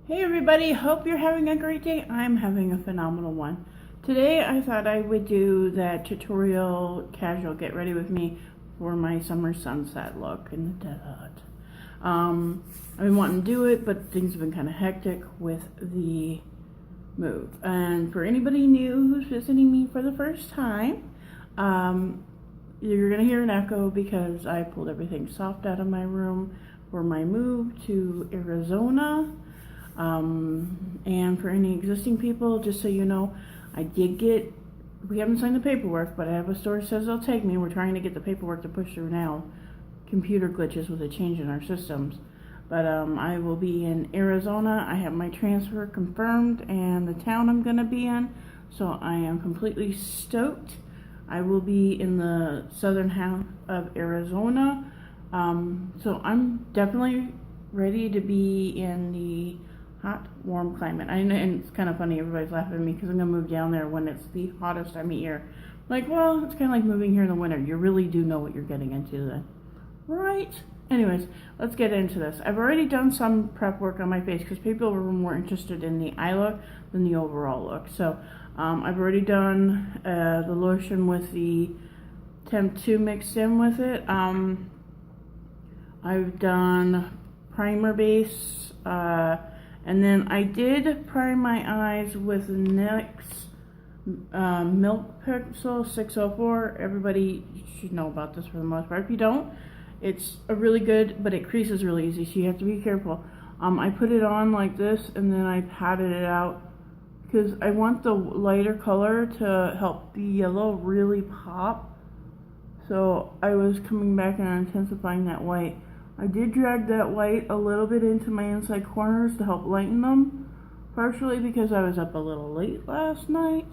Hey everybody, hope you're having a great day. I'm having a phenomenal one. Today I thought I would do that tutorial casual get ready with me for my summer sunset look in the desert. I've been wanting to do it, but things have been kind of hectic with the move. And for anybody new who's visiting me for the first time, you're gonna hear an echo because I pulled everything soft out of my room for my move to Arizona. And for any existing people, just so you know, we haven't signed the paperwork, but I have a store that says they'll take me. We're trying to get the paperwork to push through now. Computer glitches with a change in our systems. But I will be in Arizona. I have my transfer confirmed and the town I'm going to be in. So I am completely stoked. I will be in the southern half of Arizona. So I'm definitely ready to be in the hot, warm climate. I know, and it's kind of funny, everybody's laughing at me because I'm going to move down there when it's the hottest time of year. Like, well, it's kind of like moving here in the winter. You really do know what you're getting into then. Right? Anyways, let's get into this. I've already done some prep work on my face because people were more interested in the eye look than the overall look. So, I've already done the lotion with the Temp 2 mixed in with it. I've done primer base, and then I did prime my eyes with the NYX Milk Pixel 604. Everybody should know about this for the most part. If you don't, it's a really good, but it creases really easy, so you have to be careful. I put it on like this, and then I patted it out because I want the lighter color to help the yellow really pop. So I was coming back and intensifying that white. I did drag that white a little bit into my inside corners to help lighten them, partially because I was up a little late last night,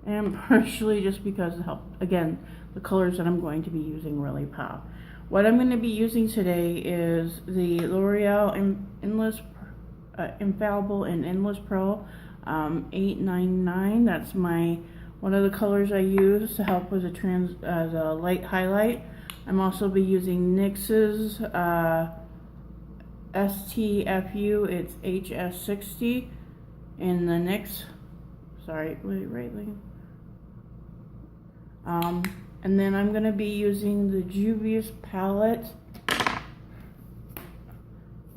and partially just because to help, again, the colors that I'm going to be using really pop. What I'm going to be using today is the L'Oreal Infallible and Endless Pro 899. That's one of the colors I use to help with as a light highlight. I'm also be using NYX's STFU. It's HS60 in the NYX. Sorry, right leg. And then I'm going to be using the Juvia's palette,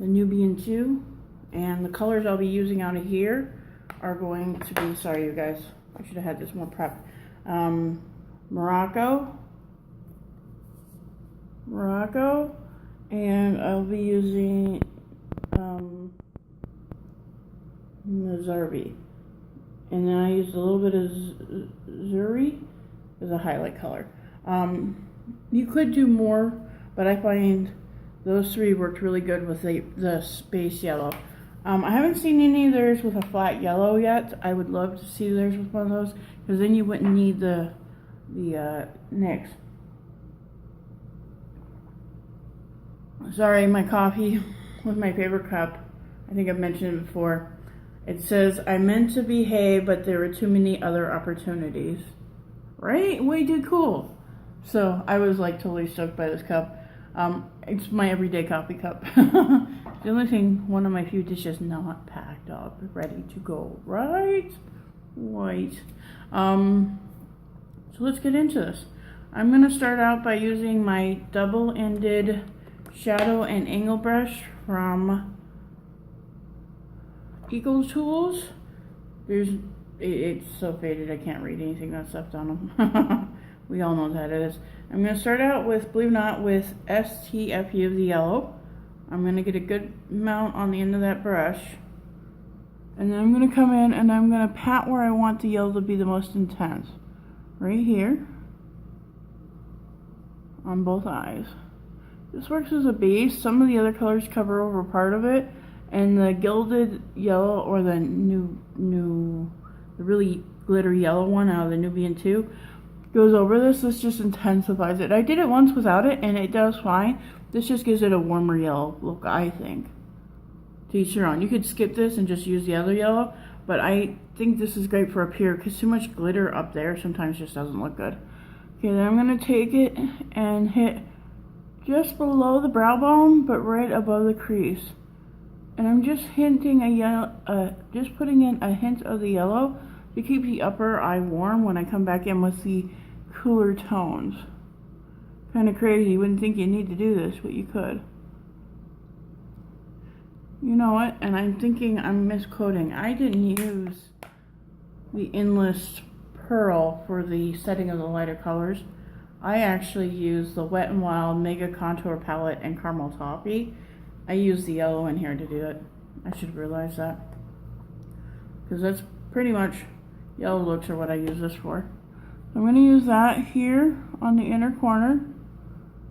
the Nubian 2. And the colors I'll be using out of here are going to be, sorry you guys, I should have had this more prepped. Morocco, and I'll be using Mazarbi, and then I used a little bit of Zuri as a highlight color. You could do more, but I find those three worked really good with the space yellow. I haven't seen any of theirs with a flat yellow yet. I would love to see theirs with one of those, because then you wouldn't need the NYX. Sorry, my coffee with my favorite cup. I think I've mentioned it before. It says, I meant to behave, but there were too many other opportunities. Right? Way too cool. So I was like totally stoked by this cup. It's my everyday coffee cup. The only thing, one of my few dishes not packed up, ready to go. Right? Right. So let's get into this. I'm going to start out by using my double-ended shadow and angle brush from Eagle Tools. It's so faded I can't read anything that's left on them. We all know what that is. I'm going to start out with, believe it or not, with STFU, the yellow. I'm going to get a good amount on the end of that brush. And then I'm going to come in and I'm going to pat where I want the yellow to be the most intense. Right here. On both eyes. This works as a base. Some of the other colors cover over part of it, and the gilded yellow, or the the really glitter yellow one out of the Nubian 2, goes over this. This just intensifies it. I did it once without it, and it does fine. This just gives it a warmer yellow look, I think. To each their own. You could skip this and just use the other yellow, but I think this is great for up here, because too much glitter up there sometimes just doesn't look good. Okay, then I'm going to take it and hit just below the brow bone, but right above the crease. And I'm just hinting a yellow, just putting in a hint of the yellow to keep the upper eye warm when I come back in with the cooler tones. Kind of crazy. You wouldn't think you need to do this, but you could. You know what? And I'm thinking I'm misquoting. I didn't use the Endless Pearl for the setting of the lighter colors. I actually used the Wet n Wild Mega Contour Palette and Caramel Toffee. I used the yellow in here to do it. I should realize that. Because that's pretty much, yellow looks are what I use this for. I'm going to use that here on the inner corner.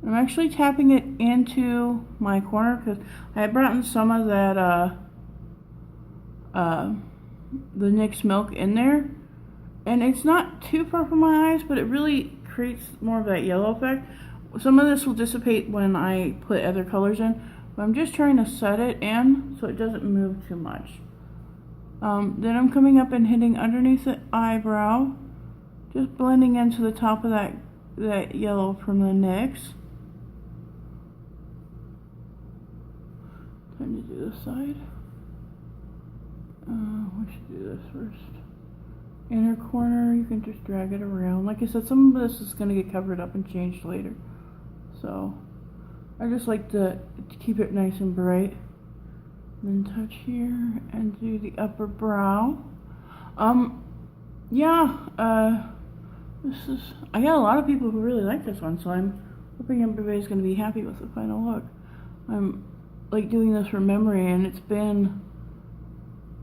I'm actually tapping it into my corner because I had brought in some of that, the NYX Milk in there. And it's not too far from my eyes, but it really creates more of that yellow effect. Some of this will dissipate when I put other colors in, but I'm just trying to set it in so it doesn't move too much. Then I'm coming up and hitting underneath the eyebrow, just blending into the top of that yellow from the NYX. Time to do this side. We should do this first. Inner corner, you can just drag it around. Like I said, some of this is going to get covered up and changed later. So, I just like to keep it nice and bright. Then touch here and do the upper brow. I got a lot of people who really like this one, so I'm hoping everybody's going to be happy with the final look. I'm like doing this from memory, and it's been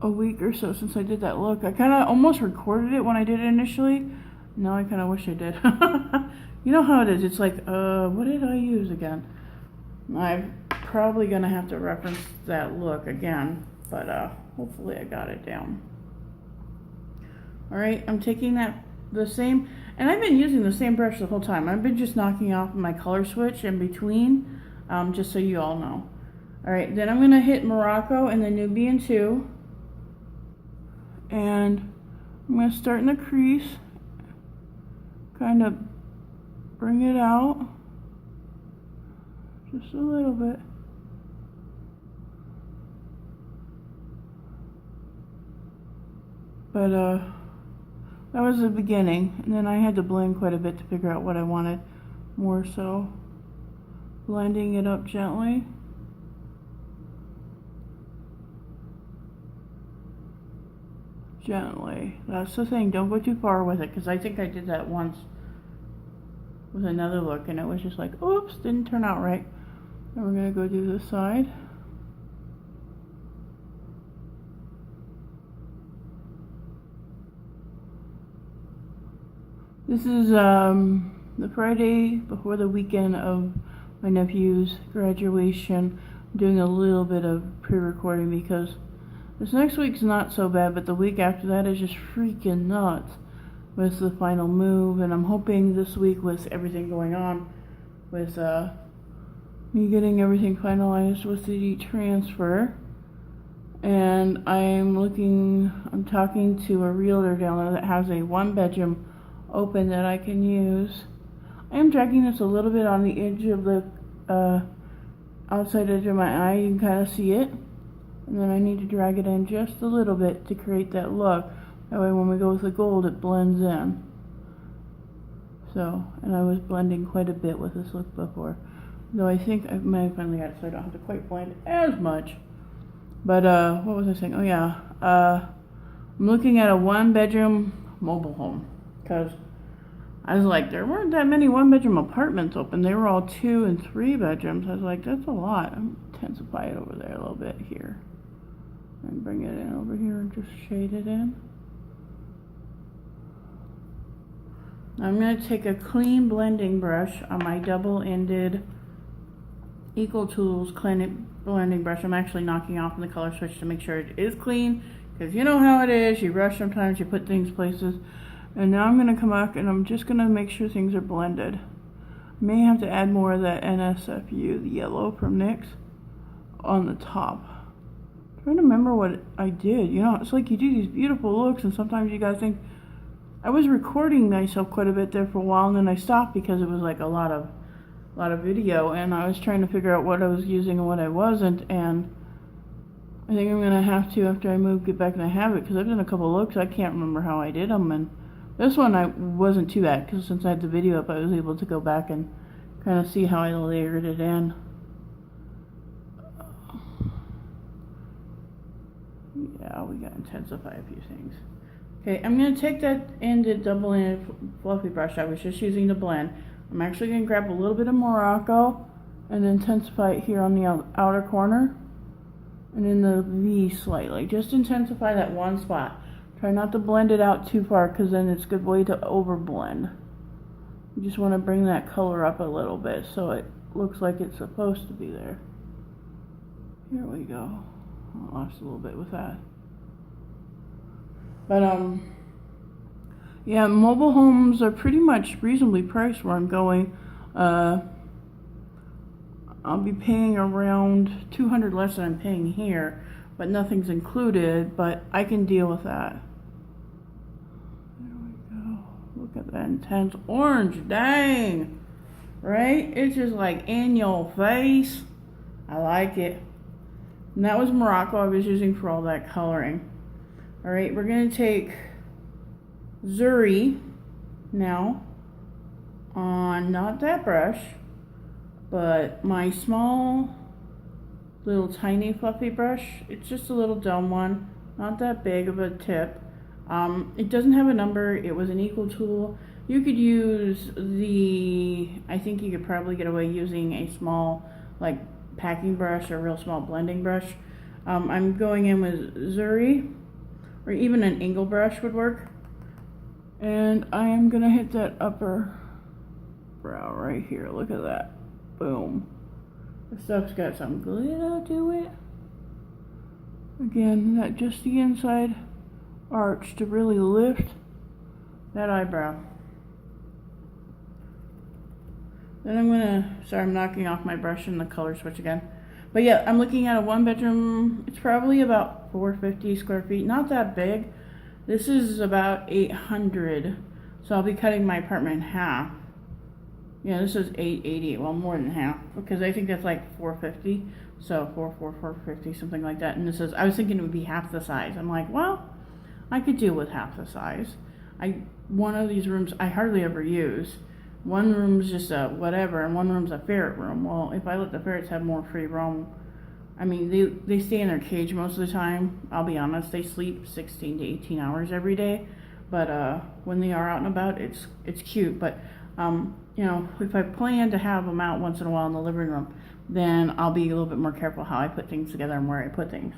a week or so since I did that look. I kind of almost recorded it when I did it initially. Now I kind of wish I did. You know how it is. It's like, what did I use again? I'm probably going to have to reference that look again, but hopefully I got it down. Alright, I'm taking the same, and I've been using the same brush the whole time. I've been just knocking off my color switch in between, just so you all know. Alright, then I'm going to hit Morocco and the Nubian 2. And I'm going to start in the crease, kind of bring it out just a little bit. But that was the beginning, and then I had to blend quite a bit to figure out what I wanted more, so blending it up gently. Gently. That's the thing. Don't go too far with it, because I think I did that once with another look, and it was just like, oops, didn't turn out right. Then we're going to go do this side. This is the Friday before the weekend of my nephew's graduation. I'm doing a little bit of pre-recording because this next week's not so bad, but the week after that is just freaking nuts with the final move. And I'm hoping this week, with everything going on, with me getting everything finalized with the transfer, and I'm talking to a realtor down there that has a 1-bedroom open that I can use. I am dragging this a little bit on the edge of the outside edge of my eye. You can kind of see it. And then I need to drag it in just a little bit to create that look. That way when we go with the gold, it blends in. So, and I was blending quite a bit with this look before. Though I think I may have finally got it so I don't have to quite blend as much. But, what was I saying? Oh yeah, I'm looking at a 1-bedroom mobile home. Because I was like, there weren't that many 1-bedroom apartments open. They were all 2 and 3 bedrooms. I was like, that's a lot. I'm intensify it over there a little bit here. And bring it in over here and just shade it in. I'm going to take a clean blending brush on my double-ended Equal Tools blending brush. I'm actually knocking off the color switch to make sure it is clean. Because you know how it is. You rush sometimes, you put things places. And now I'm going to come back and I'm just going to make sure things are blended. I may have to add more of that NSFU, the yellow from NYX, on the top. I'm trying to remember what I did. You know, it's like you do these beautiful looks and sometimes you gotta think. I was recording myself quite a bit there for a while, and then I stopped because it was like a lot of video, and I was trying to figure out what I was using and what I wasn't, and I think I'm gonna have to, after I move, get back in the habit, because I've done a couple looks. I can't remember how I did them, and this one I wasn't too bad, because since I had the video up, I was able to go back and kind of see how I layered it in. Yeah, we gotta intensify a few things. Okay, I'm gonna take that ended double-ended fluffy brush I was just using to blend. I'm actually gonna grab a little bit of Morocco and intensify it here on the outer corner and in the V slightly. Just intensify that one spot. Try not to blend it out too far, because then it's a good way to over blend. You just want to bring that color up a little bit so it looks like it's supposed to be there. Here we go. I lost a little bit with that. But yeah, mobile homes are pretty much reasonably priced where I'm going. I'll be paying around $200 less than I'm paying here, but nothing's included, but I can deal with that. There we go. Look at that intense orange, dang! Right? It's just like in your face. I like it. And that was Morocco I was using for all that coloring. Alright, we're going to take Zuri now on not that brush, but my small little tiny fluffy brush. It's just a little dumb one, not that big of a tip. It doesn't have a number. It was an equal tool. You could use I think you could probably get away using a small like packing brush or real small blending brush. I'm going in with Zuri, or even an angle brush would work. And I am gonna hit that upper brow right here. Look at that. Boom. The stuff's got some glitter to it. Again, that just the inside arch to really lift that eyebrow. Then I'm knocking off my brush and the color switch again. But yeah, I'm looking at a 1-bedroom. It's probably about 450 square feet, not that big. This is about 800, so I'll be cutting my apartment in half. Yeah, this is 880, well, more than half, because I think that's like 450, so 450, something like that. And this is, I was thinking it would be half the size. I'm like, well, I could deal with half the size. One of these rooms I hardly ever use. One room's just a whatever, and one room's a ferret room. Well, if I let the ferrets have more free roam, I mean, they stay in their cage most of the time. I'll be honest, they sleep 16 to 18 hours every day. But when they are out and about, it's cute. But you know, if I plan to have them out once in a while in the living room, then I'll be a little bit more careful how I put things together and where I put things.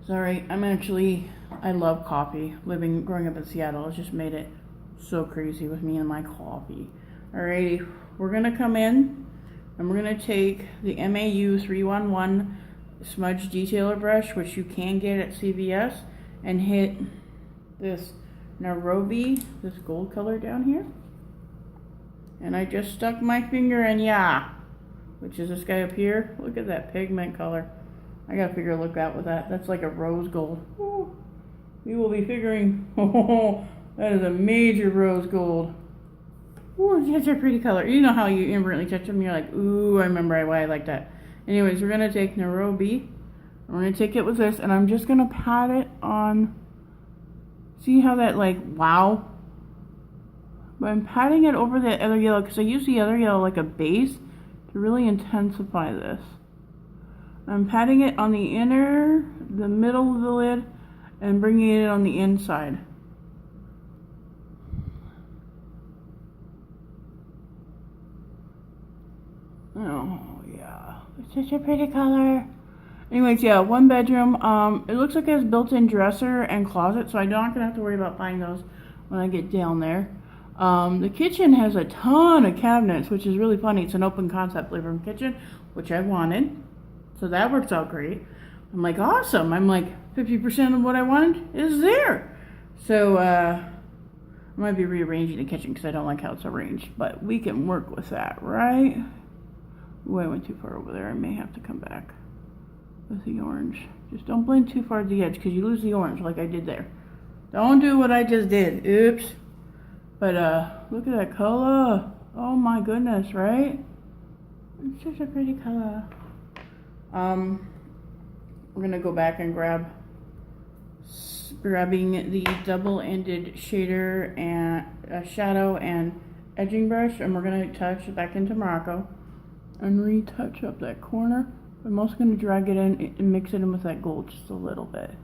Sorry, I love coffee. Growing up in Seattle has just made it so crazy with me and my coffee. Alrighty, we're gonna come in and we're gonna take the MAU 311 smudge detailer brush, which you can get at CVS, and hit this Nairobi, this gold color down here. And I just stuck my finger in, which is this guy up here. Look at that pigment color. I gotta figure a look out with that. That's like a rose gold. Ooh, we will be figuring, that is a major rose gold. Ooh, that's a pretty color. You know how you inadvertently touch them, you're like, ooh, I remember why I like that. Anyways, we're gonna take Nairobi. We're gonna take it with this, and I'm just gonna pat it on. See how that, like, wow? But I'm patting it over the other yellow, because I use the other yellow like a base to really intensify this. I'm patting it on the middle of the lid, and bringing it on the inside. Oh, yeah. It's such a pretty color. Anyways, yeah, 1-bedroom. It looks like it has built-in dresser and closet, so I'm not going to have to worry about buying those when I get down there. The kitchen has a ton of cabinets, which is really funny. It's an open concept living room kitchen, which I wanted. So that works out great. I'm like, awesome. I'm like, 50% of what I wanted is there. So, I might be rearranging the kitchen because I don't like how it's arranged, but we can work with that, right? Ooh, I went too far over there. I may have to come back with the orange. Just don't blend too far to the edge because you lose the orange like I did there. Don't do what I just did. Oops. But look at that color. Oh my goodness, right? It's such a pretty color. We're gonna go back and grabbing the double-ended shader and shadow and edging brush, and we're gonna touch it back into Morocco and retouch up that corner. I'm also gonna drag it in and mix it in with that gold just a little bit.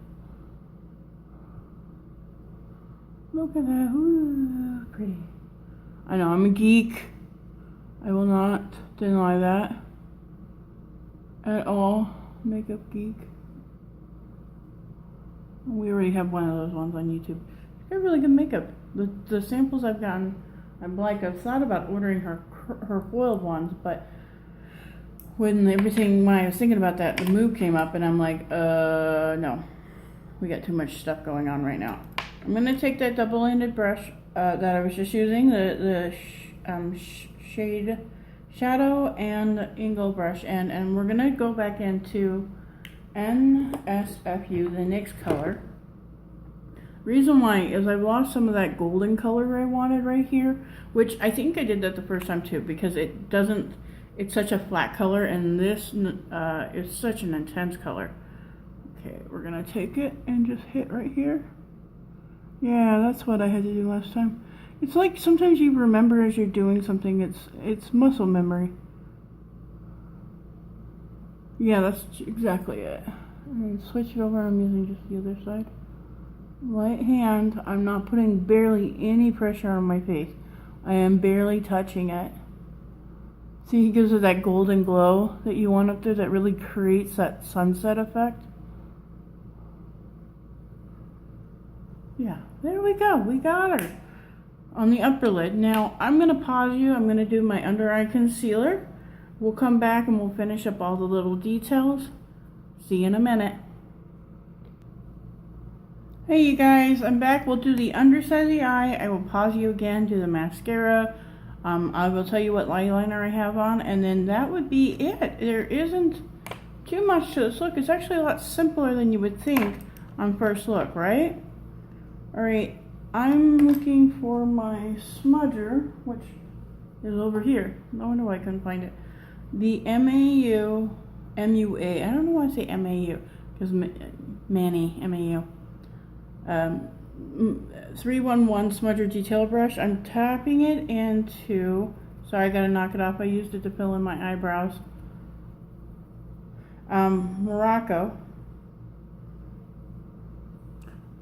Look at that, ooh, pretty. I know, I'm a geek. I will not deny that at all. Makeup geek. We already have one of those ones on YouTube. She's got really good makeup. The samples I've gotten, I've thought about ordering her foiled ones, but when I was thinking about that, the move came up, and I'm like, no, we got too much stuff going on right now. I'm gonna take that double-ended brush that I was just using, the shade shadow and angle brush, and we're gonna go back into NSFU, the NYX color. Reason why is I've lost some of that golden color I wanted right here, which I think I did that the first time too, because it's such a flat color, and this is such an intense color. Okay, we're gonna take it and just hit right here. Yeah, that's what I had to do last time. It's like sometimes you remember as you're doing something, it's muscle memory. Yeah, that's exactly it. And switch it over, I'm using just the other side. Right hand, I'm not putting barely any pressure on my face. I am barely touching it. See, it gives it that golden glow that you want up there that really creates that sunset effect. Yeah, there we go. We got her on the upper lid. Now, I'm going to pause you. I'm going to do my under eye concealer. We'll come back and we'll finish up all the little details. See you in a minute. Hey you guys, I'm back. We'll do the underside of the eye. I will pause you again, do the mascara. I will tell you what eyeliner I have on, and then that would be it. There isn't too much to this look. It's actually a lot simpler than you would think on first look, right? Alright, I'm looking for my smudger, which is over here. No wonder why I couldn't find it. The MUA. I don't know why I say MAU, because Manny, MAU. 311 smudger detail brush. I'm tapping it into, sorry, I gotta knock it off. I used it to fill in my eyebrows. Morocco.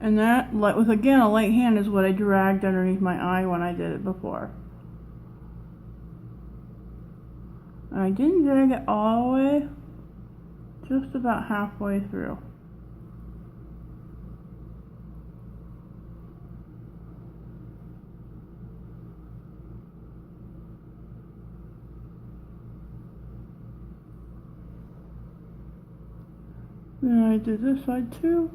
And that, with again a light hand, is what I dragged underneath my eye when I did it before. And I didn't drag it all the way, just about halfway through. Then I do this side too.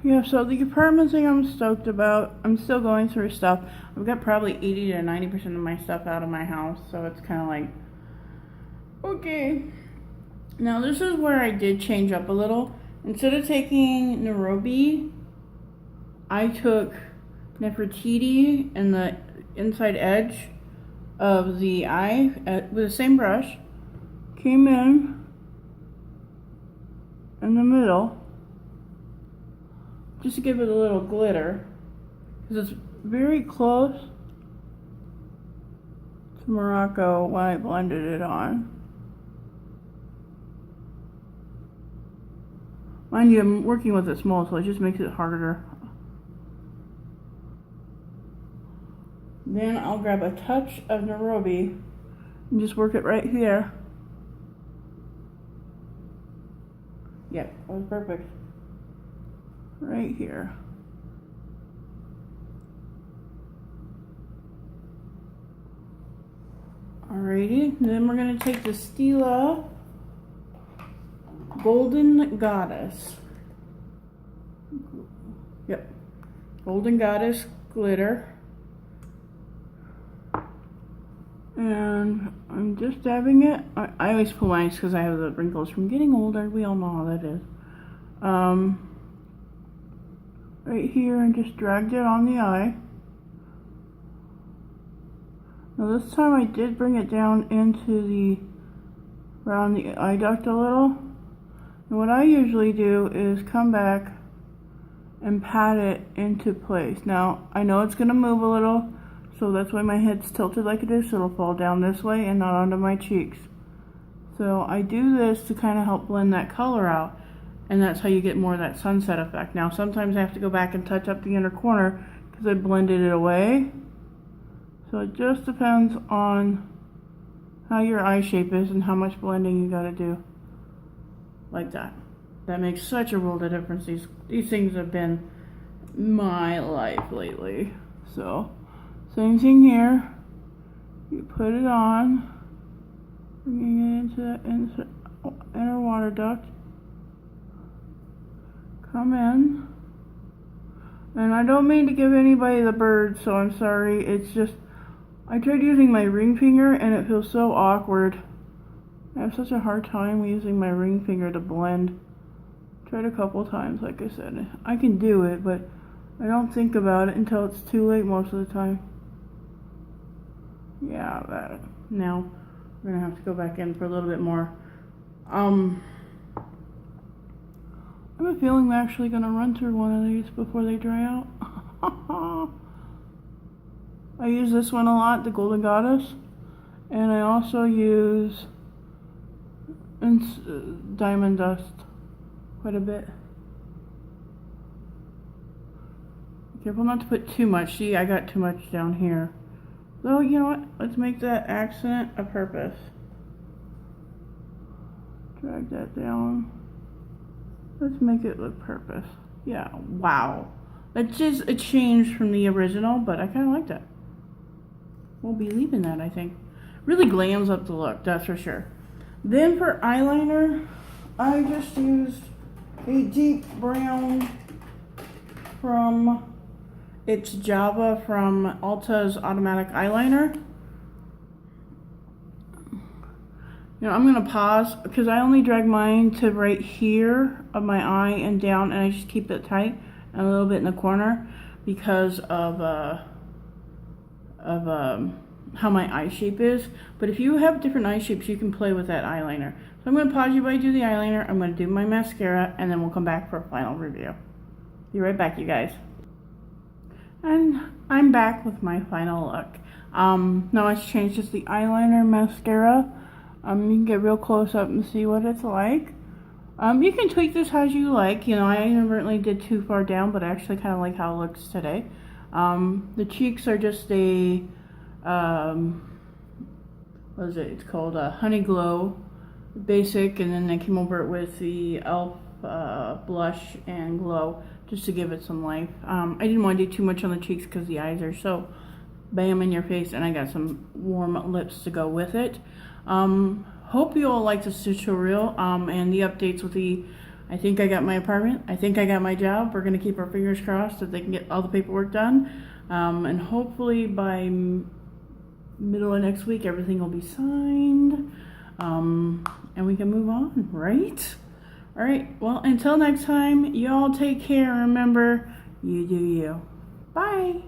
Yeah, so the apartment thing I'm stoked about. I'm still going through stuff. I've got probably 80 to 90% of my stuff out of my house, so it's kind of like, okay. Now this is where I did change up a little. Instead of taking Nairobi, I took Nefertiti and the inside edge of the eye with the same brush. Came in the middle, just to give it a little glitter, because it's very close to Morocco when I blended it on. Mind you, I'm working with it small, so it just makes it harder. Then I'll grab a touch of Nairobi and just work it right here. Yep, that was perfect. Right here. Alrighty, then we're going to take the Stila Golden Goddess. Yep, Golden Goddess glitter. And I'm just dabbing it. I always pull mine because I have the wrinkles from getting older. We all know how that is. right here and just dragged it on the eye. Now this time I did bring it down into around the eye duct a little. And what I usually do is come back and pat it into place. Now, I know it's gonna move a little, so that's why my head's tilted like it is, so it'll fall down this way and not onto my cheeks. So I do this to kind of help blend that color out, and that's how you get more of that sunset effect. Now, sometimes I have to go back and touch up the inner corner because I blended it away. So it just depends on how your eye shape is and how much blending you gotta do. Like that. That makes such a world of difference. These things have been my life lately. So, same thing here. You put it on, bringing it into that inner water duct. Come in. And I don't mean to give anybody the bird, so I'm sorry. It's just, I tried using my ring finger and it feels so awkward. I have such a hard time using my ring finger to blend. Tried a couple times, like I said. I can do it, but I don't think about it until it's too late most of the time. Yeah, that. Now, we're gonna have to go back in for a little bit more. I have a feeling we're actually gonna run through one of these before they dry out. I use this one a lot, the Golden Goddess. And I also use Diamond Dust quite a bit. Be careful not to put too much. See, I got too much down here. So, you know what? Let's make that accent a purpose. Drag that down. Let's make it look purpose. Yeah, wow. That's just a change from the original, but I kind of like that. We'll be leaving that, I think. Really glams up the look, that's for sure. Then for eyeliner, I just used a deep brown it's Java from Ulta's Automatic Eyeliner. You know, I'm going to pause because I only drag mine to right here of my eye and down, and I just keep it tight and a little bit in the corner because of how my eye shape is. But if you have different eye shapes, you can play with that eyeliner. So I'm going to pause you while I do the eyeliner. I'm going to do my mascara, and then we'll come back for a final review. Be right back, you guys. And I'm back with my final look. Now let's change just the eyeliner, mascara. You can get real close up and see what it's like. You can tweak this as you like. You know, I inadvertently did too far down, but I actually kind of like how it looks today. The cheeks are just a what is it? It's called a Honey Glow basic, and then I came over it with the e.l.f. Blush and Glow just to give it some life. I didn't want to do too much on the cheeks because the eyes are so bam in your face, and I got some warm lips to go with it. Hope you all like this tutorial and the updates with I think I got my apartment, I think I got my job. We're going to keep our fingers crossed that they can get all the paperwork done, and hopefully by middle of next week everything will be signed, and we can move on, right? All right, well, until next time, y'all take care. Remember, you do you. Bye.